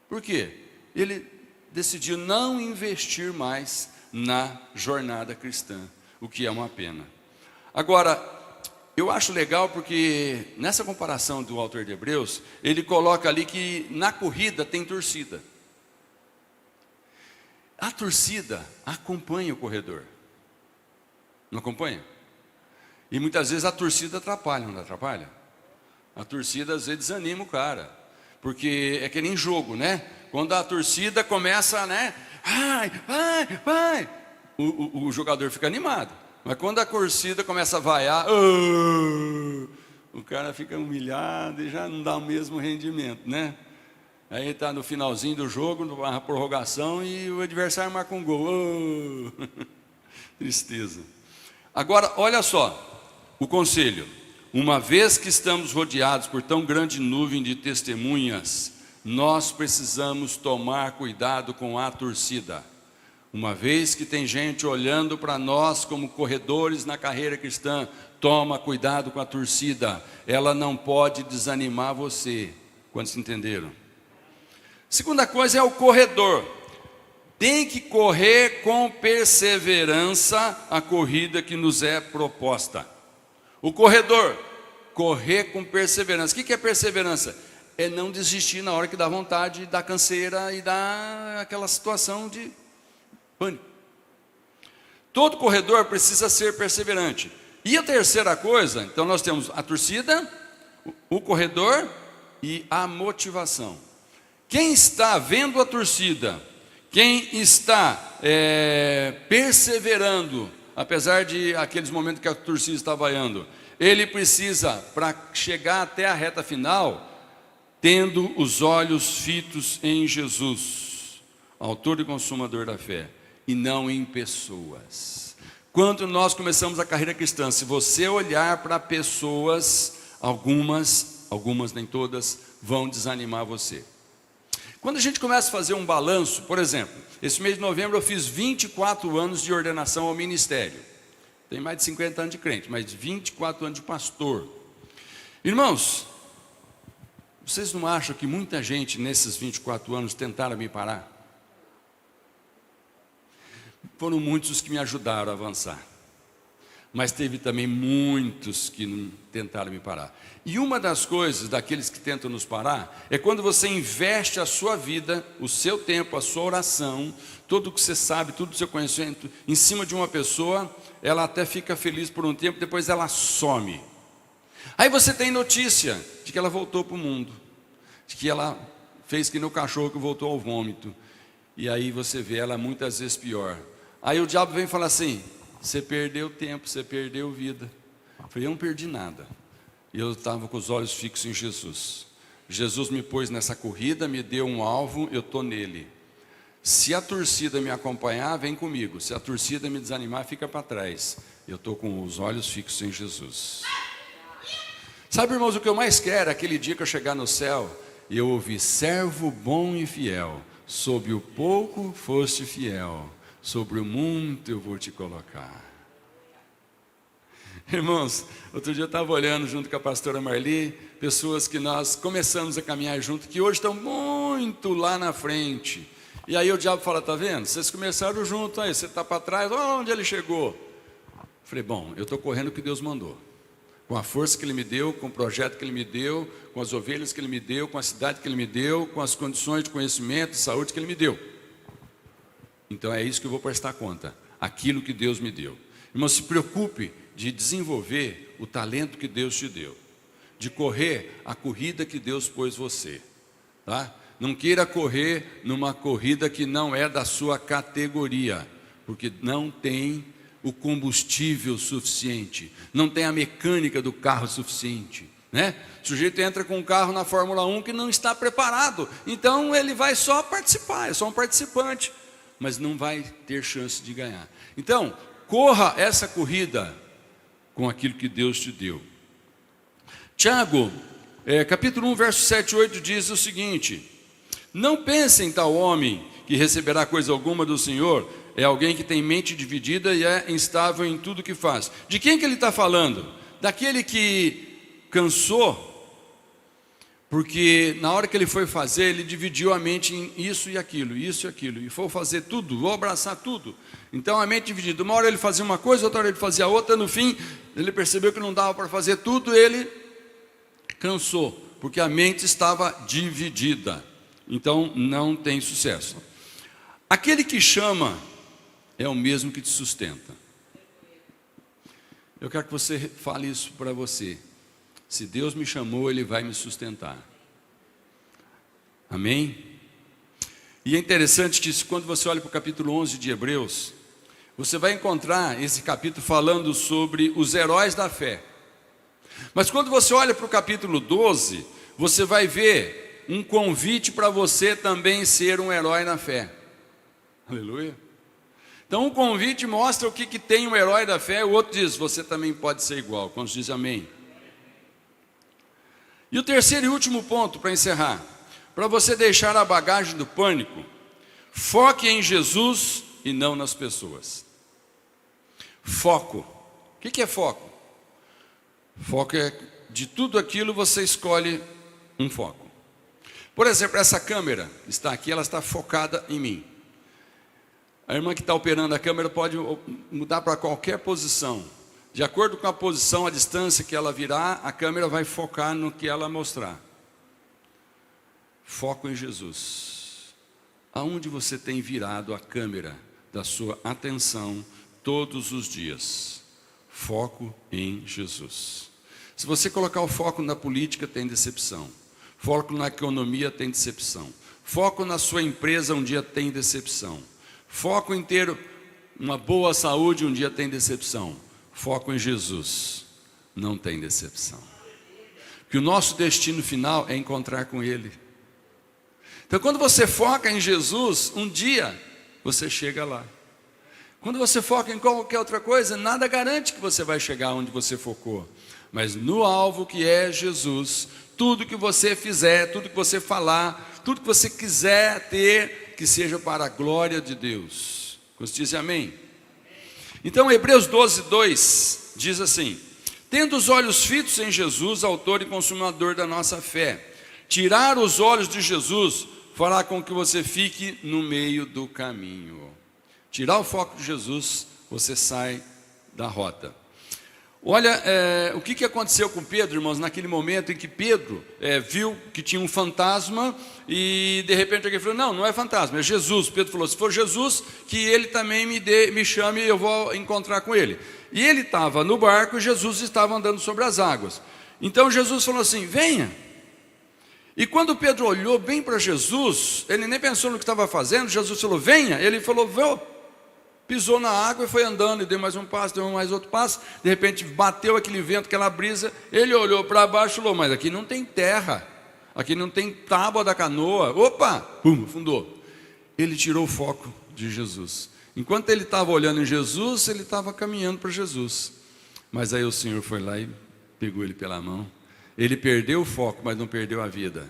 Por quê? Ele decidiu não investir mais na jornada cristã, o que é uma pena. Agora, eu acho legal porque nessa comparação do autor de Hebreus, ele coloca ali que na corrida tem torcida. A torcida acompanha o corredor. Não acompanha? E muitas vezes a torcida atrapalha, não atrapalha? A torcida às vezes desanima o cara, porque é que nem jogo, né? Quando a torcida começa, né? Vai, o jogador fica animado. Mas quando a torcida começa a vaiar, o cara fica humilhado e já não dá o mesmo rendimento, né? Aí está no finalzinho do jogo, na prorrogação, e o adversário marca um gol. Tristeza. Agora, olha só, o conselho: uma vez que estamos rodeados por tão grande nuvem de testemunhas, nós precisamos tomar cuidado com a torcida. Uma vez que tem gente olhando para nós como corredores na carreira cristã, toma cuidado com a torcida, ela não pode desanimar você. Quantos entenderam? Segunda coisa é o corredor. Tem que correr com perseverança a corrida que nos é proposta. O corredor, correr com perseverança. O que é perseverança? É não desistir na hora que dá vontade, dá canseira e dá aquela situação de pânico. Todo corredor precisa ser perseverante. E a terceira coisa, então nós temos a torcida, o corredor e a motivação. Quem está vendo a torcida, quem está perseverando, apesar de aqueles momentos que a torcida está vaiando, ele precisa, para chegar até a reta final, tendo os olhos fitos em Jesus, autor e consumador da fé, e não em pessoas. Quando nós começamos a carreira cristã, se você olhar para pessoas, algumas nem todas, vão desanimar você. Quando a gente começa a fazer um balanço, por exemplo, esse mês de novembro eu fiz 24 anos de ordenação ao ministério. Tenho mais de 50 anos de crente, mas 24 anos de pastor. Irmãos, vocês não acham que muita gente nesses 24 anos tentaram me parar? Foram muitos os que me ajudaram a avançar. Mas teve também muitos que não tentaram me parar. E uma das coisas daqueles que tentam nos parar é quando você investe a sua vida, o seu tempo, a sua oração, tudo o que você sabe, tudo o seu conhecimento em cima de uma pessoa, ela até fica feliz por um tempo, depois ela some. Aí você tem notícia de que ela voltou para o mundo, de que ela fez que nem o cachorro que voltou ao vômito. E aí você vê ela muitas vezes pior. Aí o diabo vem falar assim: você perdeu tempo, você perdeu vida. Eu falei: eu não perdi nada. E eu estava com os olhos fixos em Jesus. Jesus me pôs nessa corrida, me deu um alvo, eu estou nele. Se a torcida me acompanhar, vem comigo. Se a torcida me desanimar, fica para trás. Eu estou com os olhos fixos em Jesus. Sabe, irmãos, o que eu mais quero é aquele dia que eu chegar no céu e eu ouvir: servo bom e fiel, sobre o pouco foste fiel, sobre o muito eu vou te colocar. Irmãos, outro dia eu estava olhando junto com a pastora Marli, pessoas que nós começamos a caminhar junto, que hoje estão muito lá na frente. E aí o diabo fala: tá vendo? Vocês começaram junto, aí você está para trás, olha onde ele chegou. Eu falei: bom, eu estou correndo o que Deus mandou. Com a força que Ele me deu, com o projeto que Ele me deu, com as ovelhas que Ele me deu, com a cidade que Ele me deu, com as condições de conhecimento e saúde que Ele me deu. Então é isso que eu vou prestar conta, aquilo que Deus me deu. Irmão, se preocupe de desenvolver o talento que Deus te deu, de correr a corrida que Deus pôs você, tá? Não queira correr numa corrida que não é da sua categoria, porque não tem o combustível suficiente, não tem a mecânica do carro suficiente, né? O sujeito entra com um carro na Fórmula 1 que não está preparado, então ele vai só participar, é só um participante, mas não vai ter chance de ganhar. Então, corra essa corrida com aquilo que Deus te deu. Tiago, capítulo 1, verso 7 e 8 diz o seguinte: não pensem tal homem que receberá coisa alguma do Senhor, é alguém que tem mente dividida e é instável em tudo que faz. De quem que ele está falando? Daquele que cansou, porque na hora que ele foi fazer, ele dividiu a mente em isso e aquilo, e foi fazer tudo, vou abraçar tudo. Então a mente dividida, uma hora ele fazia uma coisa, outra hora ele fazia outra, no fim ele percebeu que não dava para fazer tudo, ele cansou, porque a mente estava dividida. Então não tem sucesso. Aquele que chama é o mesmo que te sustenta. Eu quero que você fale isso para você. Se Deus me chamou, Ele vai me sustentar. Amém? E é interessante que quando você olha para o capítulo 11 de Hebreus, você vai encontrar esse capítulo falando sobre os heróis da fé. Mas quando você olha para o capítulo 12, você vai ver um convite para você também ser um herói na fé. Aleluia. Então o convite mostra o que tem um herói da fé, o outro diz: você também pode ser igual. Quando diz amém? E o terceiro e último ponto para encerrar: para você deixar a bagagem do pânico, foque em Jesus e não nas pessoas. Foco. O que é foco? Foco é de tudo aquilo você escolhe um foco. Por exemplo, essa câmera está aqui, ela está focada em mim. A irmã que está operando a câmera pode mudar para qualquer posição. De acordo com a posição, a distância que ela virar, a câmera vai focar no que ela mostrar. Foco em Jesus. Aonde você tem virado a câmera da sua atenção todos os dias? Foco em Jesus. Se você colocar o foco na política, tem decepção. Foco na economia, tem decepção. Foco na sua empresa, um dia tem decepção. Foco em ter uma boa saúde, um dia tem decepção. Foco em Jesus, não tem decepção. Porque o nosso destino final é encontrar com Ele. Então quando você foca em Jesus, um dia você chega lá. Quando você foca em qualquer outra coisa, nada garante que você vai chegar onde você focou. Mas no alvo que é Jesus, tudo que você fizer, tudo que você falar, tudo que você quiser ter, que seja para a glória de Deus. Você diz amém? Então Hebreus 12, 2 diz assim: tendo os olhos fitos em Jesus, autor e consumador da nossa fé, tirar os olhos de Jesus fará com que você fique no meio do caminho. tirar o foco de Jesus, você sai da rota. Olha, o que aconteceu com Pedro, irmãos, naquele momento em que Pedro viu que tinha um fantasma e de repente alguém falou, não é fantasma, é Jesus. Pedro falou, se for Jesus, que ele também me chame e eu vou encontrar com ele. E ele estava no barco e Jesus estava andando sobre as águas. Então Jesus falou assim, venha. E quando Pedro olhou bem para Jesus, ele nem pensou no que estava fazendo, Jesus falou, venha. Ele falou, vou. Pisou na água e foi andando, e deu mais um passo, deu mais outro passo, de repente bateu aquele vento, aquela brisa, ele olhou para baixo e falou, mas aqui não tem terra, aqui não tem tábua da canoa, opa, pum, afundou. Ele tirou o foco de Jesus. Enquanto ele estava olhando em Jesus, ele estava caminhando para Jesus. Mas aí o Senhor foi lá e pegou ele pela mão. Ele perdeu o foco, mas não perdeu a vida.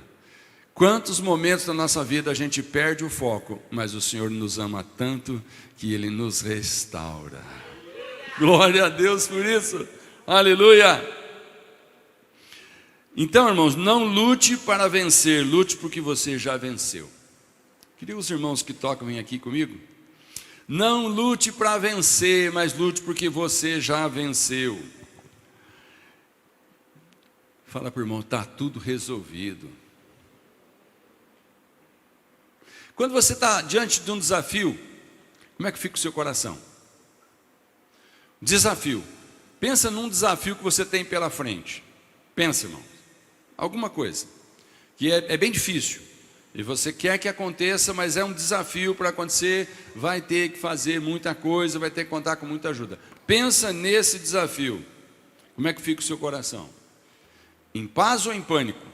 Quantos momentos da nossa vida a gente perde o foco, mas o Senhor nos ama tanto que Ele nos restaura. Glória a Deus por isso. Aleluia. Então, irmãos, não lute para vencer, lute porque você já venceu. Queria os irmãos que tocam vêm aqui comigo. Não lute para vencer, mas lute porque você já venceu. Fala para o irmão, está tudo resolvido. Quando você está diante de um desafio, como é que fica o seu coração? Desafio. Pensa num desafio que você tem pela frente. Pensa, irmão. Alguma coisa que é bem difícil. E você quer que aconteça, mas é um desafio para acontecer. Vai ter que fazer muita coisa, vai ter que contar com muita ajuda. Pensa nesse desafio. Como é que fica o seu coração? Em paz ou em pânico?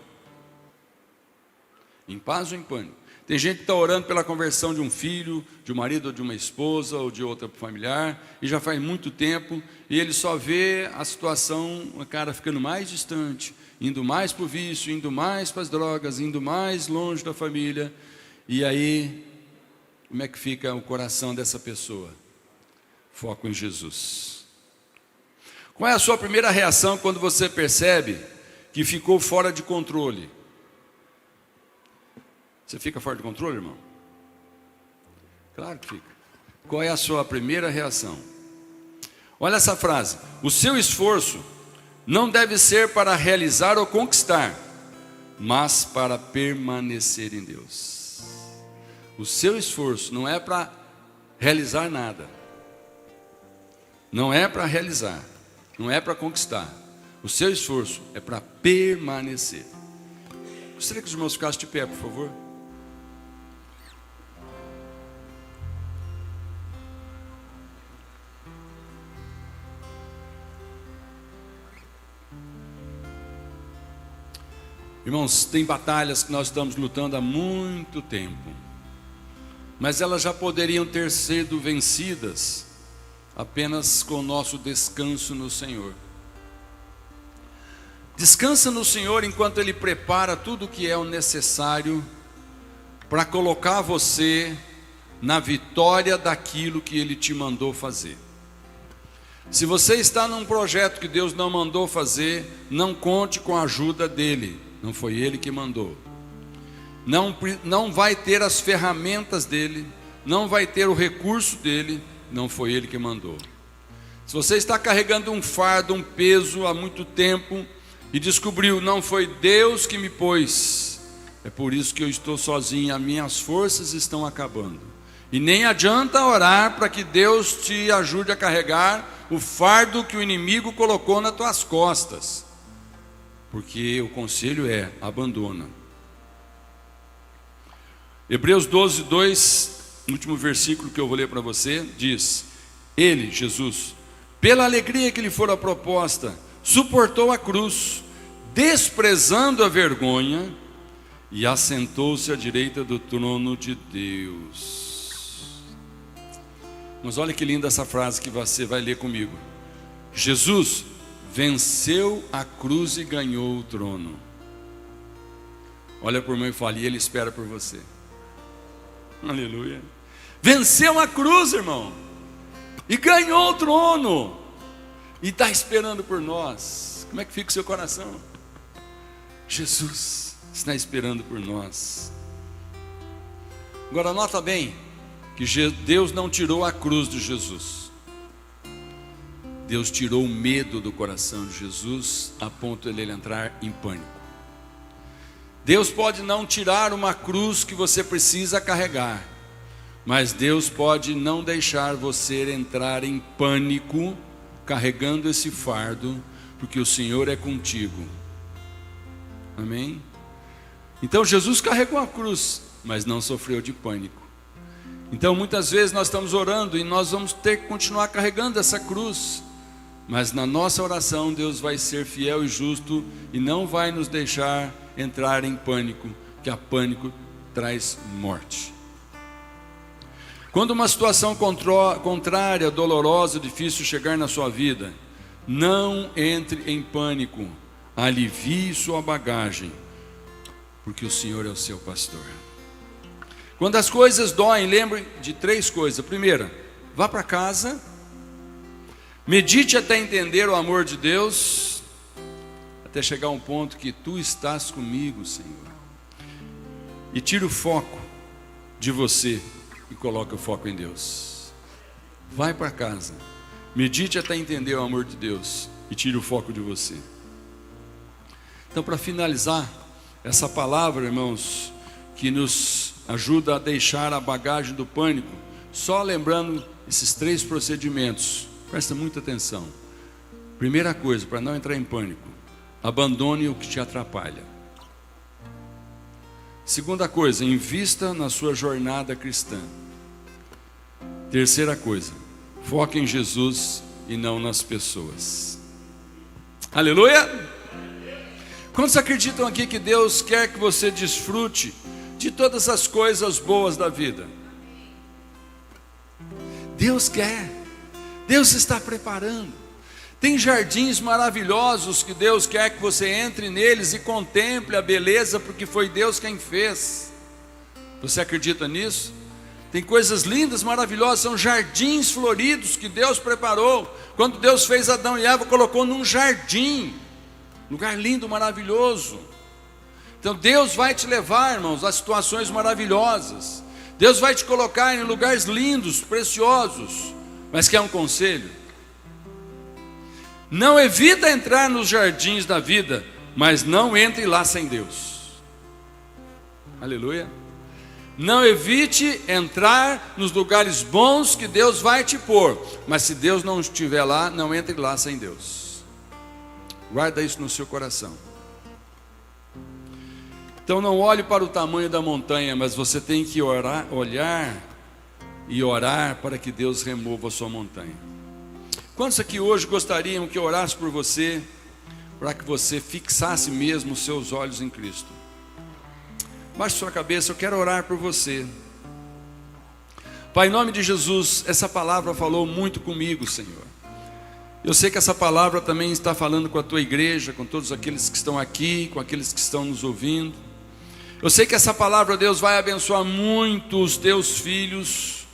Em paz ou em pânico? Tem gente que está orando pela conversão de um filho, de um marido ou de uma esposa ou de outra familiar, e já faz muito tempo, e ele só vê a situação, o cara ficando mais distante, indo mais para o vício, indo mais para as drogas, indo mais longe da família. E aí, como é que fica o coração dessa pessoa? Foco em Jesus. Qual é a sua primeira reação quando você percebe que ficou fora de controle? Você fica fora de controle, irmão? Claro que fica. Qual é a sua primeira reação? Olha essa frase: o seu esforço não deve ser para realizar ou conquistar, mas para permanecer em Deus. O seu esforço não é para realizar nada, não é para realizar, não é para conquistar. O seu esforço é para permanecer. Gostaria que os irmãos ficassem de pé, por favor. Irmãos, tem batalhas que nós estamos lutando há muito tempo, mas elas já poderiam ter sido vencidas apenas com o nosso descanso no Senhor. Descansa no Senhor enquanto Ele prepara tudo o que é o necessário para colocar você na vitória daquilo que Ele te mandou fazer. Se você está num projeto que Deus não mandou fazer, não conte com a ajuda dEle. Não foi Ele que mandou. Não vai ter as ferramentas dEle, não vai ter o recurso dEle, não foi Ele que mandou. Se você está carregando um fardo, um peso há muito tempo e descobriu, não foi Deus que me pôs, é por isso que eu estou sozinho, as minhas forças estão acabando. E nem adianta orar para que Deus te ajude a carregar o fardo que o inimigo colocou nas tuas costas. Porque o conselho é, abandona. Hebreus 12, 2, no último versículo que eu vou ler para você, diz: Ele, Jesus, pela alegria que lhe fora proposta, suportou a cruz, desprezando a vergonha, e assentou-se à direita do trono de Deus. Mas olha que linda essa frase que você vai ler comigo. Jesus venceu a cruz e ganhou o trono. Olha por mim e fala, e Ele espera por você. Aleluia. Venceu a cruz, irmão, e ganhou o trono, e está esperando por nós. Como é que fica o seu coração? Jesus está esperando por nós. Agora nota bem, que Deus não tirou a cruz de Jesus. Deus tirou o medo do coração de Jesus a ponto de ele entrar em pânico. Deus pode não tirar uma cruz que você precisa carregar, mas Deus pode não deixar você entrar em pânico carregando esse fardo, porque o Senhor é contigo. Amém? Então Jesus carregou a cruz, mas não sofreu de pânico. Então muitas vezes nós estamos orando e nós vamos ter que continuar carregando essa cruz, mas na nossa oração Deus vai ser fiel e justo e não vai nos deixar entrar em pânico, que a pânico traz morte. Quando uma situação contrária, dolorosa, difícil chegar na sua vida, não entre em pânico, alivie sua bagagem, porque o Senhor é o seu pastor. Quando as coisas doem, lembre de 3 coisas. Primeira, vá para casa, medite até entender o amor de Deus, até chegar a um ponto que tu estás comigo, Senhor. E tira o foco de você e coloque o foco em Deus. Vai para casa, medite até entender o amor de Deus e tire o foco de você. Então, para finalizar, essa palavra, irmãos, que nos ajuda a deixar a bagagem do pânico, só lembrando esses 3 procedimentos, presta muita atenção. Primeira coisa, para não entrar em pânico, abandone o que te atrapalha. Segunda coisa, invista na sua jornada cristã. Terceira coisa, foque em Jesus e não nas pessoas. Aleluia! Quantos acreditam aqui que Deus quer que você desfrute de todas as coisas boas da vida? Deus quer, Deus está preparando. Tem jardins maravilhosos que Deus quer que você entre neles e contemple a beleza, porque foi Deus quem fez. Você acredita nisso? Tem coisas lindas, maravilhosas, são jardins floridos que Deus preparou. Quando Deus fez Adão e Eva, colocou num jardim, lugar lindo, maravilhoso. Então Deus vai te levar, irmãos, a situações maravilhosas. Deus vai te colocar em lugares lindos, preciosos. Mas quer um conselho? Não evita entrar nos jardins da vida, mas não entre lá sem Deus. Aleluia. Não evite entrar nos lugares bons que Deus vai te pôr, mas se Deus não estiver lá, não entre lá sem Deus. Guarda isso no seu coração. Então não olhe para o tamanho da montanha, mas você tem que olhar e orar para que Deus remova a sua montanha. Quantos aqui hoje gostariam que eu orasse por você, para que você fixasse mesmo os seus olhos em Cristo? Baixe sua cabeça, eu quero orar por você. Pai, em nome de Jesus, essa palavra falou muito comigo, Senhor. Eu sei que essa palavra também está falando com a tua igreja, com todos aqueles que estão aqui, com aqueles que estão nos ouvindo. Eu sei que essa palavra, Deus, vai abençoar muito os teus filhos,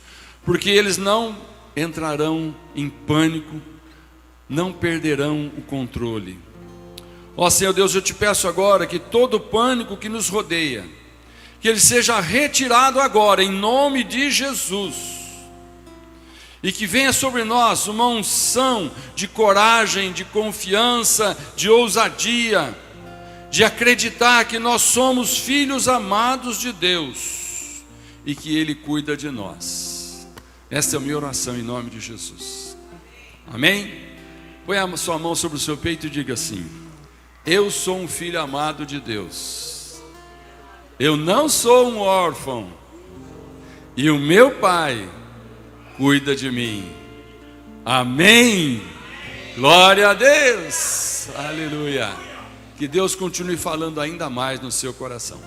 porque eles não entrarão em pânico, não perderão o controle. Ó Senhor Deus, eu te peço agora que todo o pânico que nos rodeia, que ele seja retirado agora, em nome de Jesus, e que venha sobre nós uma unção de coragem, de confiança, de ousadia, de acreditar que nós somos filhos amados de Deus, e que Ele cuida de nós. Essa é a minha oração em nome de Jesus. Amém? Põe a sua mão sobre o seu peito e diga assim: eu sou um filho amado de Deus. Eu não sou um órfão. E o meu Pai cuida de mim. Amém. Glória a Deus. Aleluia. Que Deus continue falando ainda mais no seu coração.